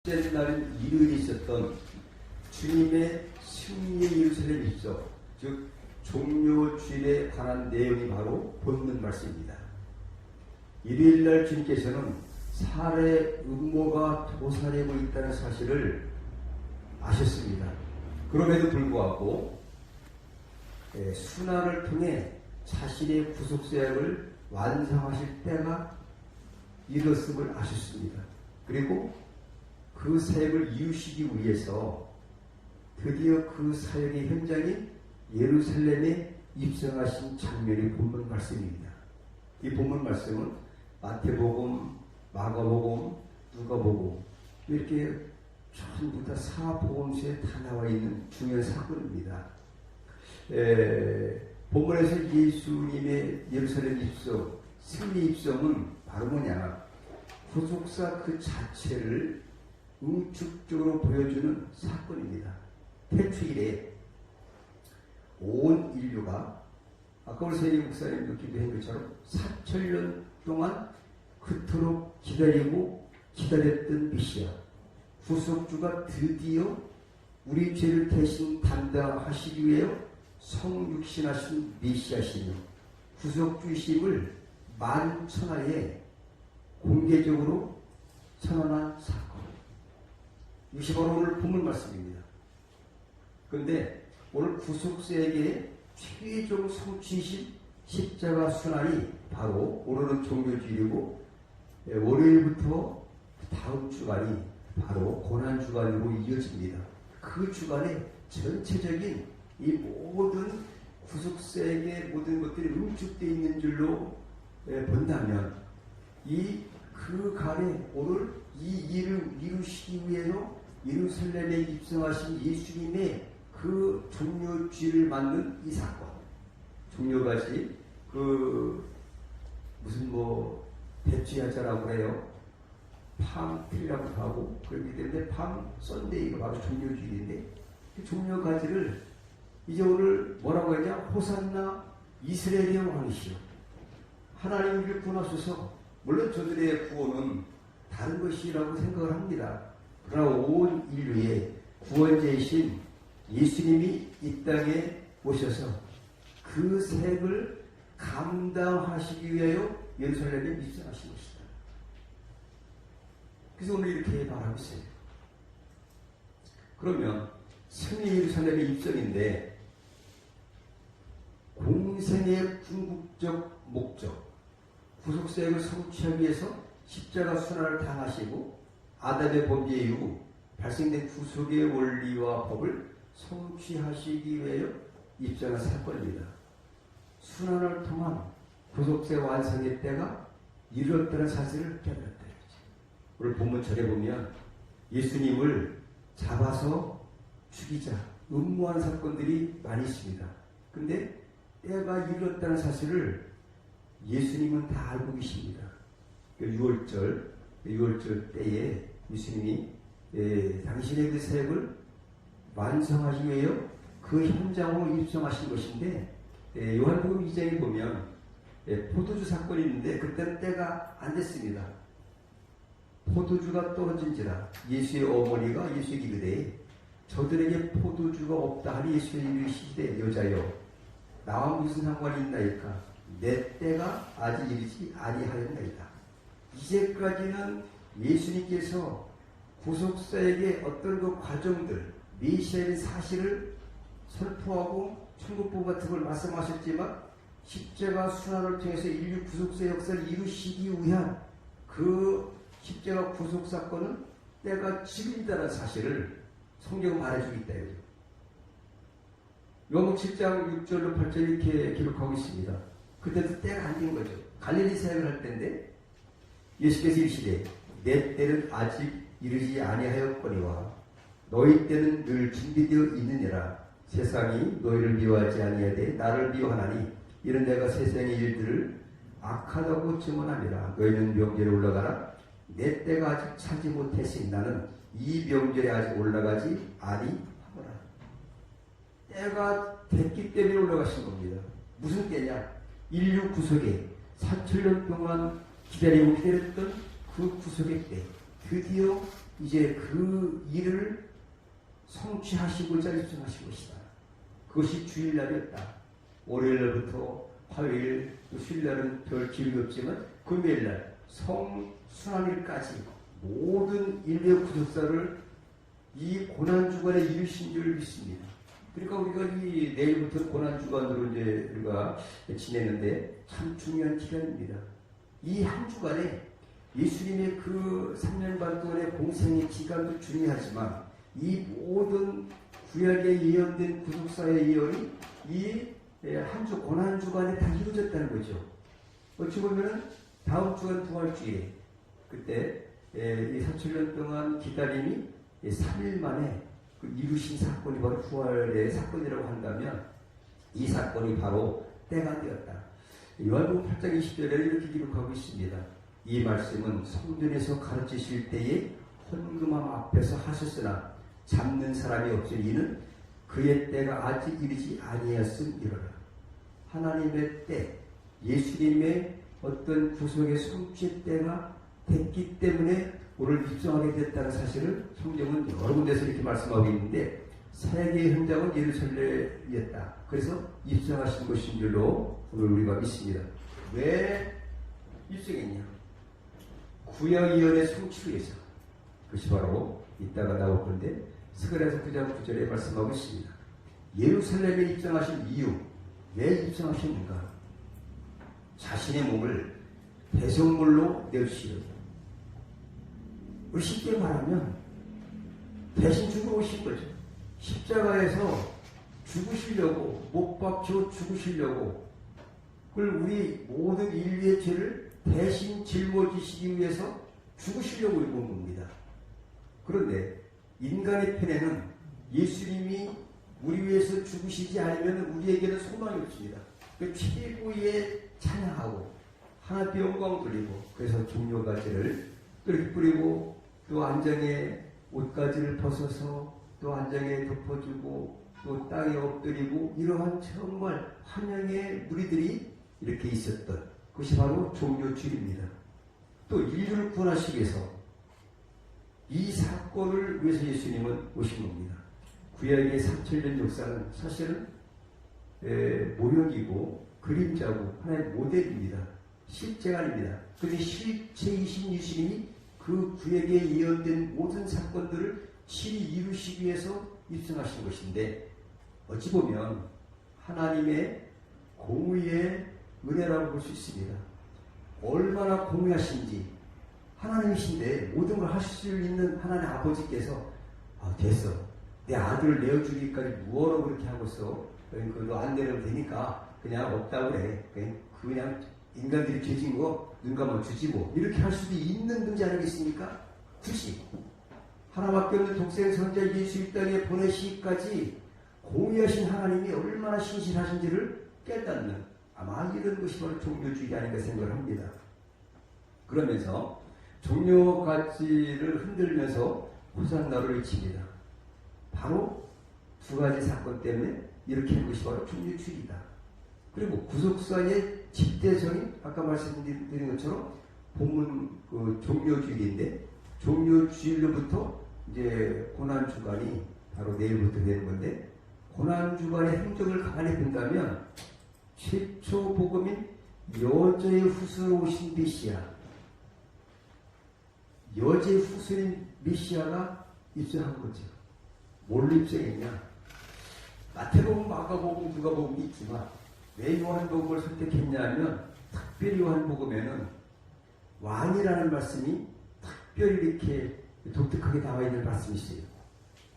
첫째 날은 일요일에 있었던 주님의 승리의 예루살렘 입성, 즉 종료주일에 관한 내용이 바로 본문 말씀입니다. 일요일날 주님께서는 살해 음모가 도사리고 있다는 사실을 아셨습니다. 그럼에도 불구하고 순환을 통해 자신의 구속사역을 완성하실 때가 이뤘음을 아셨습니다. 그리고 그 사역을 이루시기 위해서 드디어 그 사역의 현장인 예루살렘에 입성하신 장면이 본문 말씀입니다. 이 본문 말씀은 마태복음, 마가복음, 누가복음 이렇게 전부 다 사복음서에 다 나와 있는 중요한 사건입니다. 본문에서 예수님의 예루살렘 입성, 승리 입성은 바로 뭐냐? 구속사 그 자체를 응축적으로 보여주는 사건입니다. 태초일에 온 인류가 아까 우리 세리 목사님도 기도한 것처럼 4,000년 동안 그토록 기다리고 기다렸던 메시아 구속주가 드디어 우리 죄를 대신 담당하시기 위해 성육신하신 메시아시며 구속주심을 만천하에 공개적으로 선언한 사건. 이것이 바로 오늘 본문 말씀입니다. 그런데 오늘 구속사역의 최종 성취이신 십자가 순환이 바로 오늘은 종료주일이고 월요일부터 다음 주간이 바로 고난주간으로 이어집니다. 그 주간에 전체적인 이 모든 구속사역의 모든 것들이 응축되어 있는 줄로 본다면 그 간에 오늘 이 일을 이루시기 위해서 예루살렘에 입성하신 예수님의 그 종료주의를 맞는 이 사건. 종료같이 무슨 대추야자라고 해요. 팜트리라고 하고 그렇기 때문에 팜 썬데이가 바로 종료주일인데 그 종료가지를 이제 오늘 뭐라고 하냐? 호산나 이스라엘의 왕이시여 하나님 우리를 구원하소서. 물론 저들의 구원은 다른 것이라고 생각을 합니다. 그러나 온 인류의 구원자이신 예수님이 이 땅에 오셔서 그 색을 감당하시기 위하여 예루살렘에 입성하신 것이다. 그래서 오늘 이렇게 말하고 있어요. 그러면 승리 예루살렘의 입성인데 공생의 궁극적 목적 구속사역을 성취하기 위해서 십자가 순환을 당하시고 아담의 범죄 이후 발생된 구속의 원리와 법을 성취하시기 위하여 입성한 사건입니다. 순환을 통한 구속사역 완성의 때가 이르렀다는 사실을 깨달았다. 오늘 본문 절에 보면 예수님을 잡아서 죽이자 음모한 사건들이 많이 있습니다. 근데 때가 이르렀다는 사실을 예수님은 다 알고 계십니다. 6월절 때에 예수님이 당신의 그 사역을 완성하기 위하여 그 현장으로 입성하신 것인데 요한복음 2장에 보면 포도주 사건이 있는데 그때는 때가 안 됐습니다. 포도주가 떨어진지라 예수의 어머니가 예수에게 이르되 저들에게 포도주가 없다 하니 예수의 이르시되 여자여 나와 무슨 상관이 있나이까 내 때가 아직 이르지 아니하였나이다. 이제까지는 예수님께서 구속사에게 어떤 그 과정들 메시아의 사실을 선포하고 천국복 같은 걸 말씀하셨지만 십자가 순환을 통해서 인류 구속사 역사를 이루시기 위한 그 십자가 구속 사건은 때가 지금이다라는 사실을 성경은 말해주고 있다. 요한복음 7장 6절로 8절 이렇게 기록하고 있습니다. 그때도 때가 안 된 거죠. 갈릴리 사역을 할 때인데 예수께서 이르시되 내 때는 아직 이르지 아니하였거니와 너희 때는 늘 준비되어 있느니라. 세상이 너희를 미워하지 아니하되 나를 미워하나니 이런 내가 세상의 일들을 악하다고 증언함이라. 너희는 명절에 올라가라. 내 때가 아직 차지 못했으니 나는 이 명절에 아직 올라가지 아니하노라. 때가 됐기 때문에 올라가신 겁니다. 무슨 때냐? 인류 구속에 4,000년 동안 기다리고 기다렸던 그 구속의 때 드디어 이제 그 일을 성취하시고자 입증하신 것이다. 그것이 주일날이었다. 월요일부터 화요일, 수요일날은 별 기록이 없지만 금요일날 성수환일까지 모든 인류의 구속사를 이 고난주간에 이루신 줄 믿습니다. 그러니까 우리가 이 내일부터 고난주간으로 이제 우리가 지내는데 참 중요한 기간입니다. 이 한 주간에 예수님의 그 3년 반 동안의 공생의 기간도 중요하지만 이 모든 구약에 예언된 구속사의 예언이 이 한 주 고난주간에 다 이루어졌다는 거죠. 어찌 보면은 다음 주간 부활주일에 그때 이 4,000년 동안 기다림이 3일 만에 그 이루신 사건이 바로 부활의 사건이라고 한다면 이 사건이 바로 때가 되었다. 요한복음 8장 20절에 이렇게 기록하고 있습니다. 이 말씀은 성전에서 가르치실 때에 헌금함 앞에서 하셨으나 잡는 사람이 없으니 이는 그의 때가 아직 이르지 아니하였음이로라. 하나님의 때, 예수님의 어떤 구속의 성취 때가 됐기 때문에 오늘 입성하게 됐다는 사실을 성경은 여러 군데서 이렇게 말씀하고 있는데 사역의 현장은 예루살렘이었다. 그래서 입성하신 것인 줄로 오늘 우리가 믿습니다. 왜 입성했냐? 구약 예언의 성취를 위해서. 그것이 바로 이따가 나올 건데 스가랴서 9장 9절에 말씀하고 있습니다. 예루살렘에 입성하신 이유, 왜 입성하셨는가? 자신의 몸을 배송물로 내주시려고. 쉽게 말하면 대신 죽으러 오신 거죠. 십자가에서 죽으시려고, 못 박혀 죽으시려고, 그걸 우리 모든 인류의 죄를 대신 짊어지시기 위해서 죽으시려고 온 겁니다. 그런데 인간의 편에는 예수님이 우리 위해서 죽으시지 않으면 우리에게는 소망이 없습니다. 그 최고의 찬양하고 하나님께 영광 돌리고 그래서 종려가지를 이렇게 뿌리고 또 안장에 옷가지를 벗어서 또 안장에 덮어주고 또 땅에 엎드리고 이러한 정말 환영의 무리들이 이렇게 있었던 그것이 바로 종려주일입니다. 또 인류를 구원하시기 위해서 이 사건을 위해서 예수님은 오신 겁니다. 구약의 3,000년 역사는 사실은 모형이고 그림자고 하나의 모델입니다. 실제가 아닙니다. 그런데 실체이신 예수님이 그 구약에 예언된 모든 사건들을 친히 이루시기 위해서 입성하신 것인데 어찌 보면 하나님의 공의의 은혜라고 볼 수 있습니다. 얼마나 공의하신지 하나님이신데 모든 걸 하실 수 있는 하나님 아버지께서 됐어. 내 아들을 내어주기까지 무엇으로 그렇게 하고 있어. 그러니까 너 안 내려도 되니까 그냥 없다고 그래. 그냥 인간들이 죄진 거 눈 감아 주지 뭐. 이렇게 할 수도 있는 문제 아니겠습니까? 굳이 하나밖에 없는 독생 선자 예수 이 땅에 보내시기까지 공의하신 하나님이 얼마나 신실하신지를 깨닫는 아마 이런 것이 바로 종교주의 아닌가 생각을 합니다. 그러면서 종려가지를 흔들면서 호산나를 외칩니다. 바로 두 가지 사건 때문에 이렇게 한 것이 바로 종려주의다. 그리고 구속사의 집대성이 아까 말씀드린 것처럼 본문 그 종려주일인데 종려주일로부터 이제 고난주간이 바로 내일부터 되는 건데 고난주간의 행적을 가만히 본다면 최초 복음인 여자의 후손으로 오신 메시아 여자의 후손인 메시아가 입성한 거죠. 뭘로 입성했냐? 마태복음, 마가복음, 누가복음이 있지만 왜 요한복음을 선택했냐면 특별히 요한복음에는 왕이라는 말씀이 특별히 이렇게 독특하게 나와 있는 말씀이 있어요.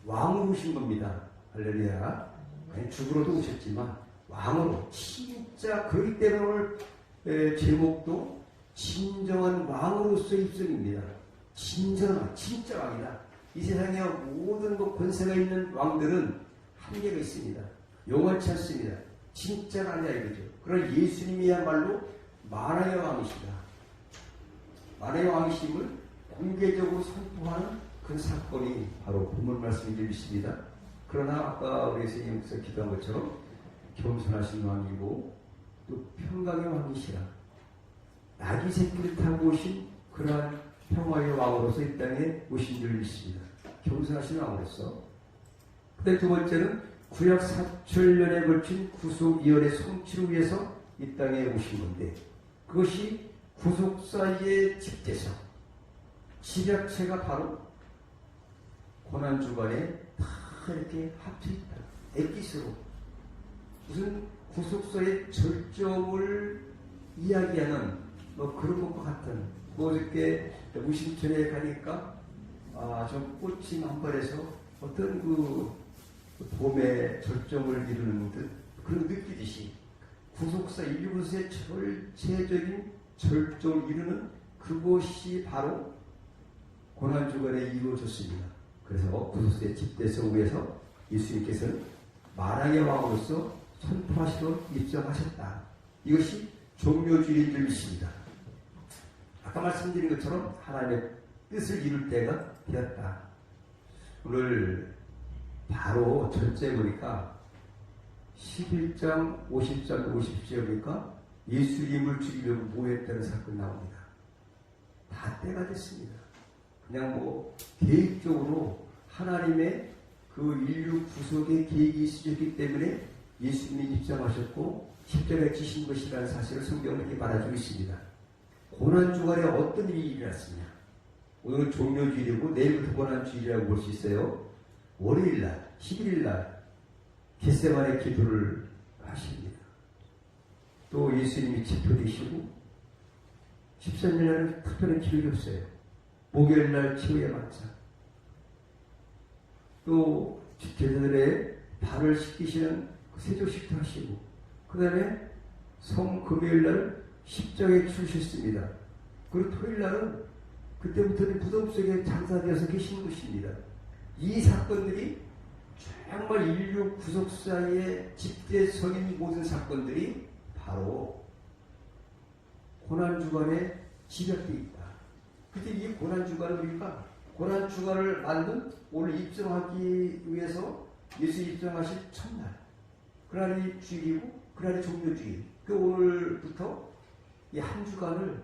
왕으로 오신 겁니다. 할렐루야. 그냥 죽으러도 오셨지만 왕으로 진짜 그렇기 때문에 오늘 제목도 진정한 왕으로서 입성입니다. 진정한 진짜 왕이다. 이 세상에 모든 권세가 있는 왕들은 한계가 있습니다. 영원치 않습니다. 진짜가 아니라 이거죠. 그러나 예수님이야말로 만왕의 왕이시다. 만왕의 왕이심을 공개적으로 선포하는 그 사건이 바로 본문 말씀이 되겠습니다. 그러나 아까 우리 선생님께서 기도한 것처럼 겸손하신 왕이고 또 평강의 왕이시라. 나귀 새끼를 타고 오신 그러한 평화의 왕으로서 이 땅에 오신 줄 믿습니다. 겸손하신 왕으로서. 그다음 두 번째는 구약 4천년에 걸친 구속 이언의 성취를 위해서 이 땅에 오신 건데, 그것이 구속사의 집대성, 집약체가 바로 고난주간에 다 이렇게 합쳐있다. 엑기스로 무슨 구속사의 절정을 이야기하는 그런 것과 같은, 어저께 무심천에 가니까 좀 꽃이 만발해서 어떤 그 봄의 절정을 이루는 듯 그런 느끼듯이 구속사 인류구속의 절체적인 절정을 이루는 그것이 바로 고난주간에 이루어졌습니다. 그래서 구속사의 집대성 위에서 예수님께서는 만왕의 왕으로서 선포하시러 입성하셨다. 이것이 종료주의인 줄 믿습니다. 아까 말씀드린 것처럼 하나님의 뜻을 이룰 때가 되었다. 오늘 바로 절제에 보니까 11장 50장 50절에 보니까 예수님을 죽이려고 모였다는 사건이 나옵니다. 다 때가 됐습니다. 그냥 계획적으로 하나님의 그 인류 구속의 계획이 있으셨기 때문에 예수님이 입장하셨고 십자가에 지신 것이라는 사실을 성경은 이렇게 말해주고 있습니다. 고난주간에 어떤 일이 일어났느냐? 오늘은 종료주일이고 내일부터 고난주일이라고 볼 수 있어요. 월요일날 11일날 겟세마네 기도를 하십니다. 또 예수님이 체포되시고 13일날은 특별한 기록이 없어요. 목요일날 치유의 만찬, 또 제자들의 발을 씻기시는 세조식도 하시고, 그 다음에 성금요일날 십자가에 죽으셨습니다. 그리고 토요일날은 그때부터는 무덤 속에 장사되어서 계시는 것입니다. 이 사건들이 정말 인류 구속사의 집대성인 모든 사건들이 바로 고난주간에 집약되어 있다. 그때 이 고난주간을 우리가 고난주간을 만든 오늘 입성하기 위해서 예수 입성하실 첫날, 그날이 주일이고 그날이 종료주일. 그 오늘부터 이 한 주간을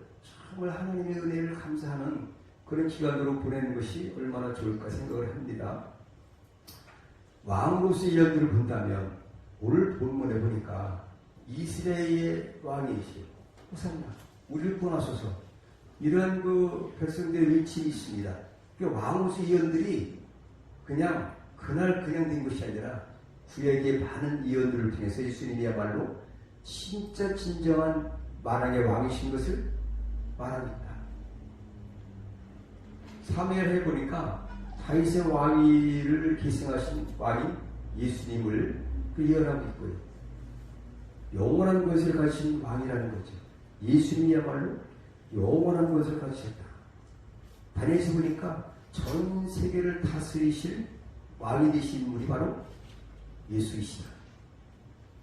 정말 하나님의 은혜를 감사하는 그런 기간으로 보내는 것이 얼마나 좋을까 생각을 합니다. 왕으로서의 일들을 본다면 오늘 본문에 보니까 이스라엘의 왕이시오 호산나 우리를 구원하소서, 이런 그 백성들의 외침이 있습니다. 그 왕으로서의 예언들이 그냥 그날 그냥 된 것이 아니라 구약의 많은 예언들을 통해서 예수님이야말로 진짜 진정한 만왕의 왕이신 것을 말합니다. 사무엘해 보니까 다윗의 왕위를 계승하신 왕이 예수님을 예언하고 있고요. 영원한 것을 가진 왕이라는 거죠. 예수님이야말로 영원한 것을 가지셨다. 다니엘서 보니까 전 세계를 다스리실 왕이 되신 인물이 바로 예수이시다.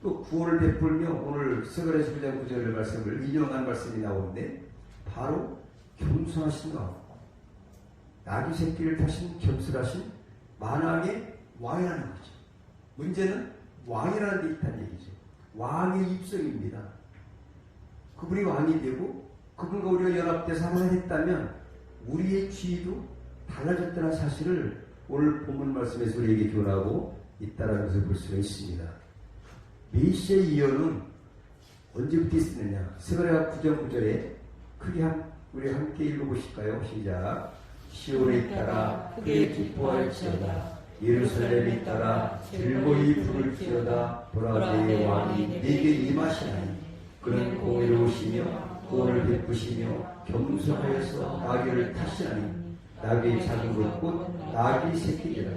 또 구원을 베풀며 오늘 스가랴서 9장 9절의 말씀을 인용한 말씀이 나오는데 바로 겸손하신 왕, 나귀 새끼를 타신 겸손하신 만왕의 왕이라는 거죠. 문제는 왕이라는 데 있다는 얘기죠. 왕의 입성입니다. 그분이 왕이 되고 그분과 우리가 연합돼서 하나 했다면 우리의 지위도 달라졌다는 사실을 오늘 본문 말씀에서 우리에게 교훈하고 있다는 것을 볼 수가 있습니다. 메시아의 예언은 언제부터 있었느냐? 스가랴 9장 9절에 크게 우리 함께 읽어보실까요? 시작. 시온에 따라 크게 기뻐할지어다. 예루살렘에 따라 즐거이 부를지어다. 보라 내 왕이 네게 임하시나니 그는 공의로우시며 구원을 베푸시며 겸손하여서 나귀를 타시나니 나귀의 작은 것 곧 나귀 새끼이라.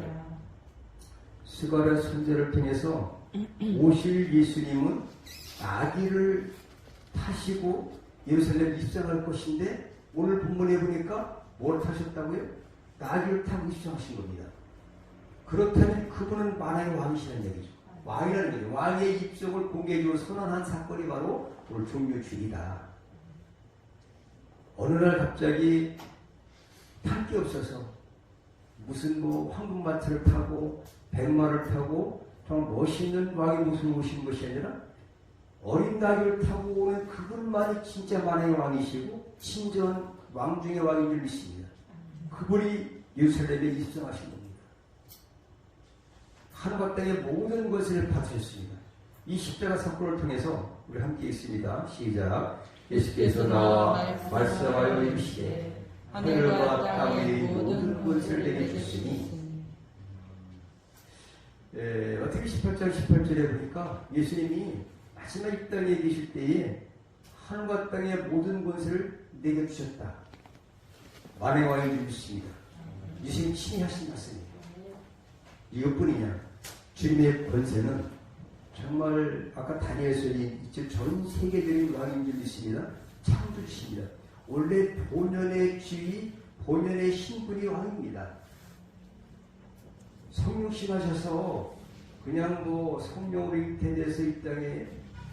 스가랴 선지자를 통해서 오실 예수님은 나귀를 타시고 예루살렘 입성할 것인데 오늘 본문에 보니까 뭘 타셨다고요? 나귀를 타고 입성하신 겁니다. 그렇다면 그분은 만왕의 왕이시라는 얘기죠. 왕이라는 거죠. 왕의 입성을 공개적으로 선언한 사건이 바로 오늘 종료주일이다. 어느 날 갑자기 탈 게 없어서 무슨 황금마차를 타고 백마를 타고 정말 멋있는 왕의 모습으로 오신 것이 아니라 어린 나귀를 타고 오는 그분만이 진짜 만왕의 왕이시고 친정한 왕 중의 왕인 줄 믿습니다. 그분이 예루살렘에 입성하신 겁니다. 하늘과 땅의 모든 것을 받으셨습니다. 이 십자가 사건을 통해서 우리 함께 읽습니다. 시작. 예수께서 나와 말씀하여 이르시되 하늘과 땅의 모든 것을 내게 주시니. 어떻게 18장 18절에 보니까 예수님이 마지막 이 땅에 계실 때에 하늘과 땅의 모든 것을 내게 주셨다. 만의 왕이 주십니다. 예수님 친히 하신 말씀이에요. 이것뿐이냐? 주님의 권세는 정말 아까 다니엘서에 전 세계적인 왕인 줄 믿습니다. 창조주십니다. 원래 본연의 지위, 본연의 신분이 왕입니다. 성육신 하셔서 그냥 성령으로 잉태돼서 이 땅에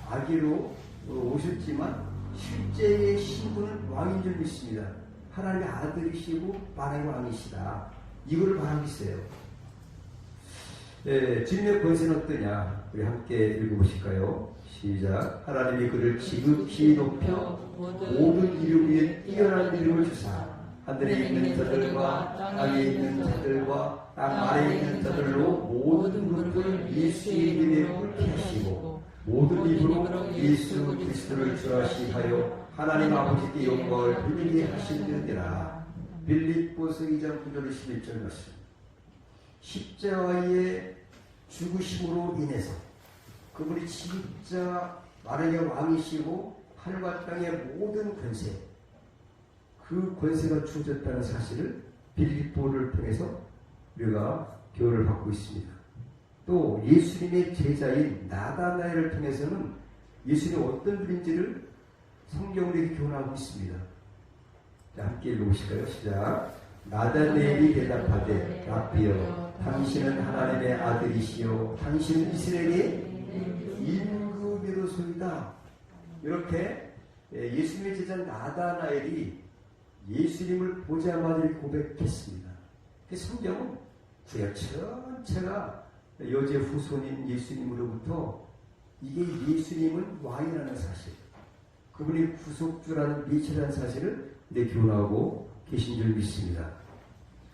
아기로 오셨지만 실제의 신분은 왕인 줄 믿습니다. 하나님의 아들이시고 만왕의 왕이시다. 이거를 말하고 있어요. 주님의 권세는 어떠냐? 우리 함께 읽어보실까요? 시작. 하나님이 그를 지극히 높여 모든 이름 위에 뛰어난 이름을 주사 하늘에 있는 자들과 땅에 있는 자들과 땅 아래에 있는 자들로 모든 무릎을 예수의 이름에 꿇게 하시고 모든 입으로 예수 그리스도를 주라시 하여 하나님 아버지께 영광을 돌리게 하시느니라. 빌립보서 2장 9절 11절 말씀. 십자가의 죽으심으로 인해서 그분이 진짜 만왕의 왕이시고 하늘과 땅의 모든 권세, 그 권세가 주어졌다는 사실을 빌립보를 통해서 우리가 교훈을 받고 있습니다. 또 예수님의 제자인 나다나엘을 통해서는 예수님이 어떤 분인지를 성경으로 이렇게 교훈하고 있습니다. 자, 함께 읽어보실까요? 시작. 나다나엘이 대답하되 라비여 당신은 하나님의 아들이시요 당신은 이스라엘의 임금이로소이다. 이렇게 예수님의 제자 나다나엘이 예수님을 보자마자 고백했습니다. 성경은 구약 전체가 여제 후손인 예수님으로부터 이게 예수님은 왕이라는 사실, 그분이 구속주라는 미치라는 사실을 교훈하고 계신 줄 믿습니다.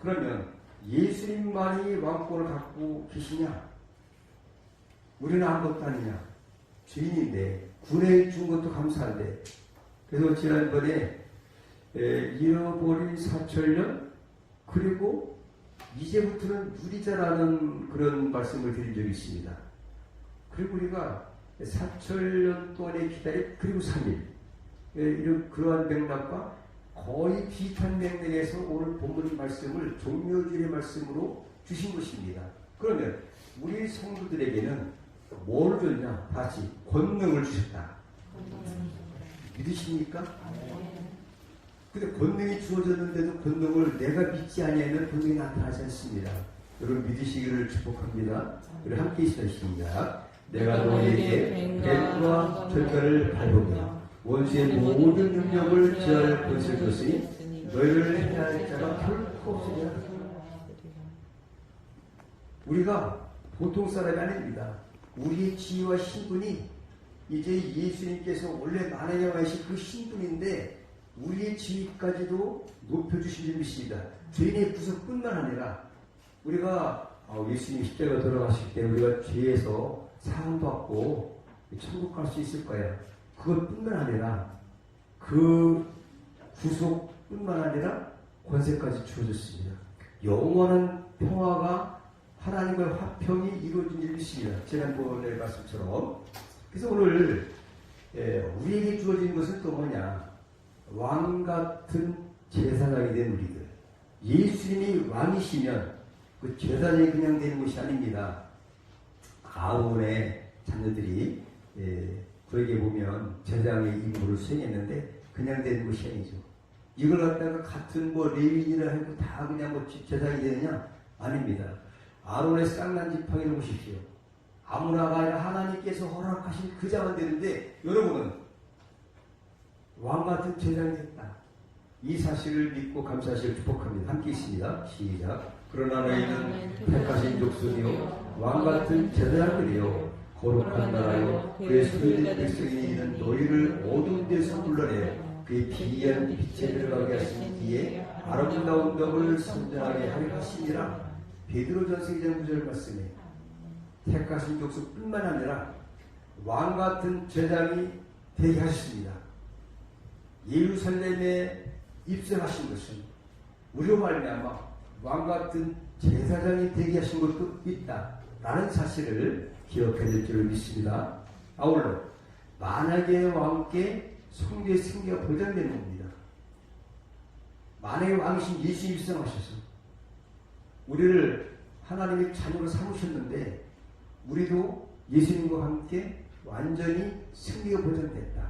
그러면 예수님만이 왕권을 갖고 계시냐? 우리는 아무것도 아니냐? 죄인인데 군에 준 것도 감사한데. 그래서 지난번에 잃어버린 사철년 그리고 이제부터는 누리자라는 그런 말씀을 드린 적이 있습니다. 그리고 우리가 사철년 동안에 기다린 그리고 3일 이런 그러한 맥락과 거의 비슷한 맥락에서 오늘 본문 말씀을 종료주의 말씀으로 주신 것입니다. 그러면 우리 성도들에게는 뭘 줬냐? 다시 권능을 주셨다. 믿으십니까? 근데 권능이 주어졌는데도 권능을 내가 믿지 아니하면 권능이 나타나지 않습니다. 여러분 믿으시기를 축복합니다. 우리 함께 있으십니다. 내가 너희에게 뱀과 철가를 밟으며 원수의 모든 능력을 제할 것을 줬으니 너희를 해할 자가 결코 없으리라. 우리가 보통 사람이 아닙니다. 우리의 지위와 신분이 이제 예수님께서 원래 만왕의 왕이신 그 신분인데 우리의 지위까지도 높여주신 줄 믿습니다. 죄인의 구속뿐만 아니라 우리가 예수님 십자가 돌아가실 때 우리가 죄에서 사함받고 천국 갈 수 있을 거예요. 그것뿐만 아니라 그 구속뿐만 아니라 권세까지 주어졌습니다. 영원한 평화가 하나님과의 화평이 이루어진 줄 믿습니다. 지난번의 말씀처럼. 그래서 오늘 우리에게 주어진 것은 또 뭐냐? 왕 같은 제사장이 된 우리들. 예수님이 왕이시면 그 제사장이 그냥 되는 것이 아닙니다. 아론의 자녀들이 그에게 보면 제사장의 임무를 수행했는데 그냥 되는 것이 아니죠. 이걸 갖다가 같은 레위인이라 해도 다 그냥 제사장이 되느냐? 아닙니다. 아론의 쌍난 지팡이를 보십시오. 아무나가 아니라 하나님께서 허락하신 그 자만 되는데 여러분은 왕같은 제사장이 됐다. 이 사실을 믿고 감사하시길 축복합니다. 함께 있습니다. 시작. 그러나 너희는 택하신 족속이요 왕같은 제사장들이요 거룩한 나라요 그의 소유된 백성이 있는 너희를 어두운 데서 불러내요 그의 비연 빛에 들어가게 하신 뒤에 아름다운 덕을 선전하게 하려 하시니라. 베드로전서 2장 9절 말씀에 택하신 족속뿐만 아니라 왕같은 제장이 되게 하셨습니다. 예루살렘에 입성하신 것은 우리로 말미암아 왕같은 제사장이 되게 하신 것도 있다라는 사실을 기억해야 될 줄 믿습니다. 아울러 만약에 왕께 성교의 승리가 보장되는 겁니다. 만약에 왕이신 예수님 입성하셔서 우리를 하나님의 자녀로 삼으셨는데 우리도 예수님과 함께 완전히 승리가 보장됐다.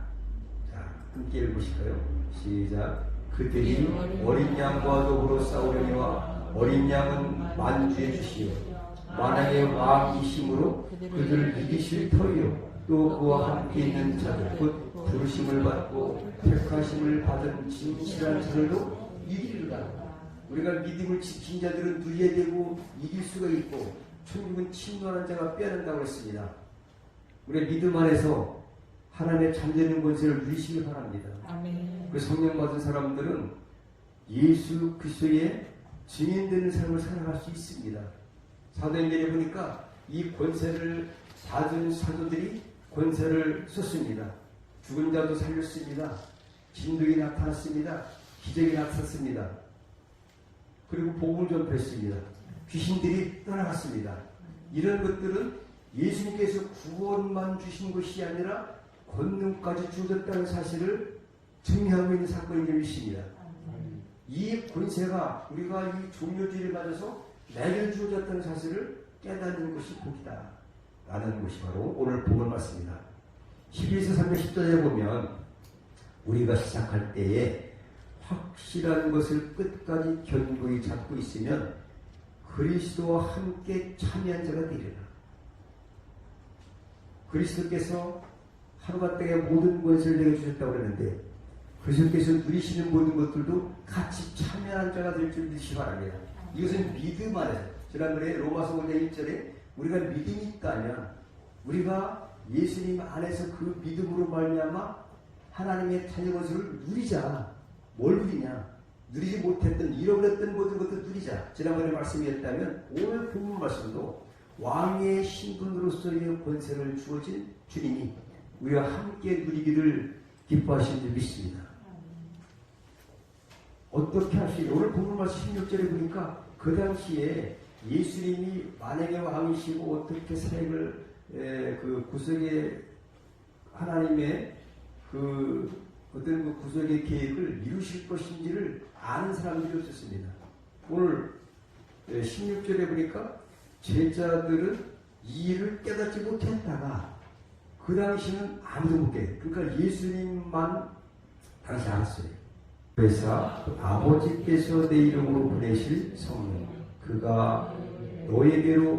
자, 함께 읽으실까요? 시작. 그들이 어린 양과 더불어 싸우려니와 어린 양은 만주해 주시오. 만약에 왕이심으로 그들을 이기실 터이요. 또 그와 함께 있는 자들 곧 부르심을 받고 택하심을 받은 진실한 자들도 이기리라. 우리가 믿음을 지킨 자들은 누려야 되고 이길 수가 있고 천국은 침노하는 자가 빼앗는다고 했습니다. 우리의 믿음 안에서 하나님의 잠재는 권세를 누리시기 바랍니다. 아멘. 그 성령 받은 사람들은 예수 그리스도의 증인되는 삶을 살아갈 수 있습니다. 사도행전에 보니까 이 권세를 받은 사도들이 권세를 썼습니다. 죽은 자도 살렸습니다. 진동이 나타났습니다. 기적이 나타났습니다. 그리고 복음을 전파했습니다. 귀신들이 떠나갔습니다. 이런 것들은 예수님께서 구원만 주신 것이 아니라 권능까지 주셨다는 사실을 증명하고 있는 사건인 줄 믿습니다. 이 권세가 우리가 이 종료주의를 맞아서 내게 주어졌다는 사실을 깨닫는 것이 복이다 라는 것이 바로 오늘 복음 말씀입니다. 12서 310절에 보면 우리가 시작할 때에 확실한 것을 끝까지 견고히 잡고 있으면 그리스도와 함께 참여한 자가 되리라. 그리스도께서 하루가땅에 모든 권세를 내게 주셨다고 그랬는데 그리스도께서 누리시는 모든 것들도 같이 참여한 자가 될 줄 믿으시기 바랍니다. 이것은 믿음 안에서 지난번에 로마서 5장 1절에 우리가 믿음이 있다면 우리가 예수님 안에서 그 믿음으로 말미암아 하나님의 자녀 권세를 누리자. 뭘 누리냐? 누리지 못했던 잃어버렸던 모든 것들 누리자. 지난번에 말씀이었다면 오늘 본문 말씀도 왕의 신분으로서의 권세를 주어진 주님이 우리와 함께 누리기를 기뻐하시는 줄 믿습니다. 어떻게 하시냐? 오늘 본문 말씀 16절에 보니까 그 당시에 예수님이 만약에 왕이시고 어떻게 사역을 그 구속의 하나님의 그 어떤 그 구속의 계획을 이루실 것인지를 아는 사람들이 없었습니다. 오늘 16절에 보니까 제자들은 이 일을 깨닫지 못했다가 그 당시는 아무도 못 깨. 그러니까 예수님만 당시 알았어요. 그래서 아버지께서 내 이름으로 보내실 성령 그가 너에게로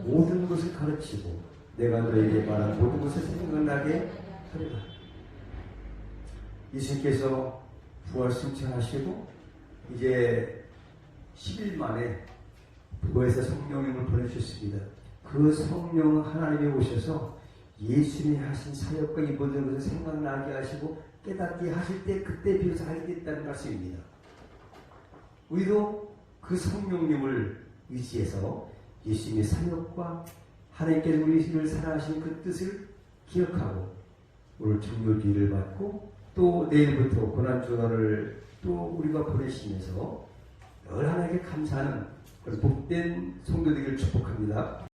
모든 것을 가르치고 내가 너에게 말한 모든 것을 생각나게 하리라. 예수님께서 부활 승천하시고 이제 10일 만에 부활해서 성령님을 보내주셨습니다. 그 성령 하나님이 오셔서 예수님이 하신 사역과 이 모든 것을 생각나게 하시고 깨닫게 하실 때 그때 비로소 알게 됐다는 말씀입니다. 우리도 그 성령님을 의지해서 예수님의 사역과 하나님께서 우리를 사랑하시는 그 뜻을 기억하고 오늘 정료주의를 받고 또 내일부터 고난주간을 또 우리가 보내시면서 늘 하나님께 감사하는 그런 복된 성도 되기를 축복합니다.